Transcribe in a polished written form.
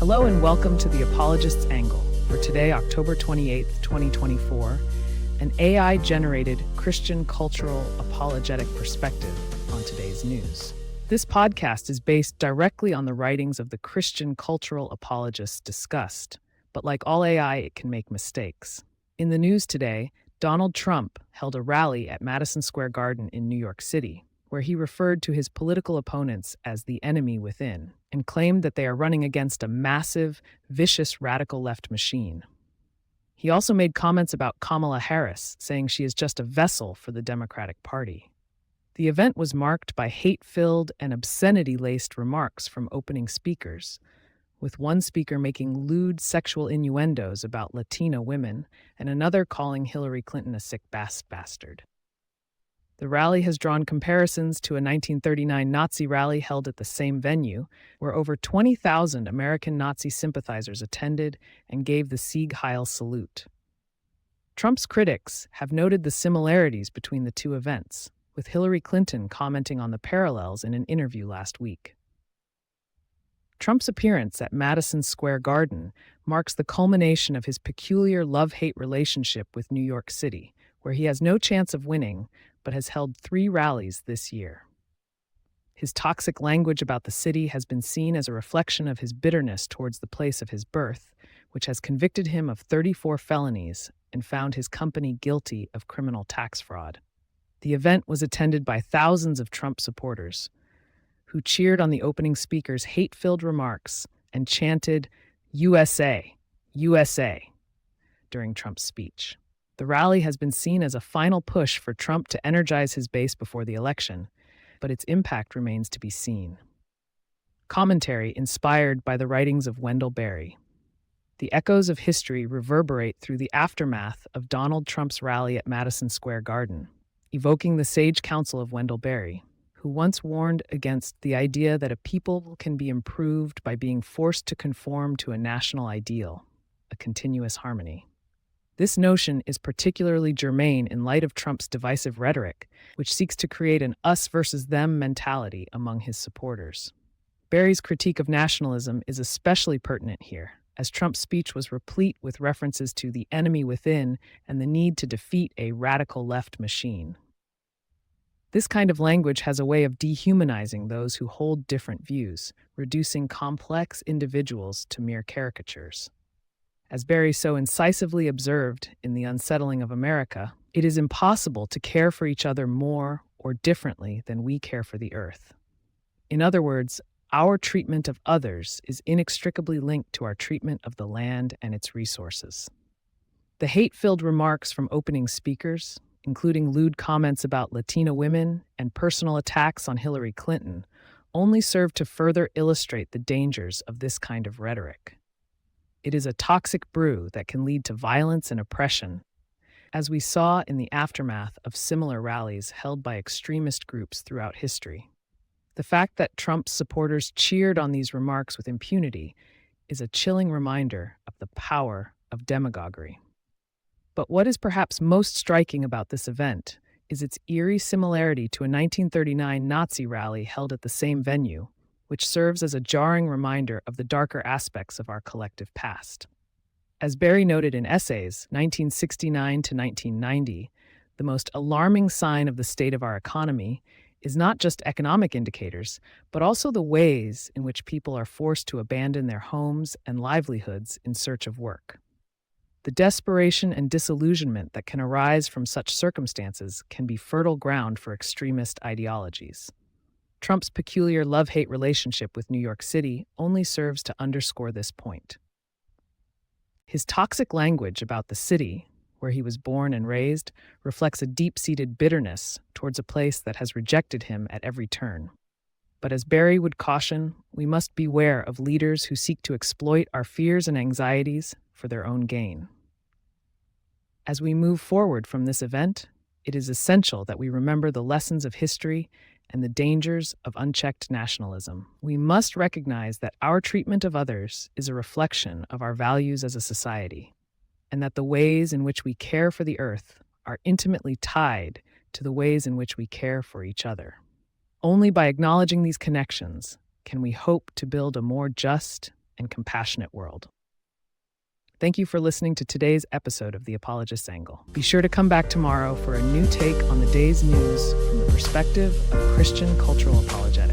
Hello and welcome to the Apologists Angle for today, October 28th, 2024, an AI-generated Christian cultural apologetic perspective on today's news. This podcast is based directly on the writings of the Christian cultural apologists discussed, but like all AI, it can make mistakes. In the news today, Donald Trump held a rally at Madison Square Garden in New York City, where he referred to his political opponents as the enemy within, and claimed that they are running against a massive, vicious radical left machine. He also made comments about Kamala Harris, saying she is just a vessel for the Democratic Party. The event was marked by hate-filled and obscenity-laced remarks from opening speakers, with one speaker making lewd sexual innuendos about Latina women and another calling Hillary Clinton a sick bastard. The rally has drawn comparisons to a 1939 Nazi rally held at the same venue, where over 20,000 American Nazi sympathizers attended and gave the Sieg Heil salute. Trump's critics have noted the similarities between the two events, with Hillary Clinton commenting on the parallels in an interview last week. Trump's appearance at Madison Square Garden marks the culmination of his peculiar love-hate relationship with New York City, where he has no chance of winning, but has held 3 rallies this year. His toxic language about the city has been seen as a reflection of his bitterness towards the place of his birth, which has convicted him of 34 felonies and found his company guilty of criminal tax fraud. The event was attended by thousands of Trump supporters, who cheered on the opening speaker's hate-filled remarks and chanted, "USA, USA," during Trump's speech. The rally has been seen as a final push for Trump to energize his base before the election, but its impact remains to be seen. Commentary inspired by the writings of Wendell Berry. The echoes of history reverberate through the aftermath of Donald Trump's rally at Madison Square Garden, evoking the sage counsel of Wendell Berry, who once warned against the idea that a people can be improved by being forced to conform to a national ideal, a continuous harmony. This notion is particularly germane in light of Trump's divisive rhetoric, which seeks to create an us versus them mentality among his supporters. Berry's critique of nationalism is especially pertinent here, as Trump's speech was replete with references to the enemy within and the need to defeat a radical left machine. This kind of language has a way of dehumanizing those who hold different views, reducing complex individuals to mere caricatures. As Berry so incisively observed in The Unsettling of America, it is impossible to care for each other more or differently than we care for the earth. In other words, our treatment of others is inextricably linked to our treatment of the land and its resources. The hate-filled remarks from opening speakers, including lewd comments about Latina women and personal attacks on Hillary Clinton, only serve to further illustrate the dangers of this kind of rhetoric. It is a toxic brew that can lead to violence and oppression, as we saw in the aftermath of similar rallies held by extremist groups throughout history. The fact that Trump's supporters cheered on these remarks with impunity is a chilling reminder of the power of demagoguery. But what is perhaps most striking about this event is its eerie similarity to a 1939 Nazi rally held at the same venue, which serves as a jarring reminder of the darker aspects of our collective past. As Berry noted in Essays 1969 to 1990, the most alarming sign of the state of our economy is not just economic indicators, but also the ways in which people are forced to abandon their homes and livelihoods in search of work. The desperation and disillusionment that can arise from such circumstances can be fertile ground for extremist ideologies. Trump's peculiar love-hate relationship with New York City only serves to underscore this point. His toxic language about the city, where he was born and raised, reflects a deep-seated bitterness towards a place that has rejected him at every turn. But as Berry would caution, we must beware of leaders who seek to exploit our fears and anxieties for their own gain. As we move forward from this event, it is essential that we remember the lessons of history and the dangers of unchecked nationalism. We must recognize that our treatment of others is a reflection of our values as a society, and that the ways in which we care for the earth are intimately tied to the ways in which we care for each other. Only by acknowledging these connections can we hope to build a more just and compassionate world. Thank you for listening to today's episode of The Apologist's Angle. Be sure to come back tomorrow for a new take on the day's news from the perspective of Christian cultural apologetics.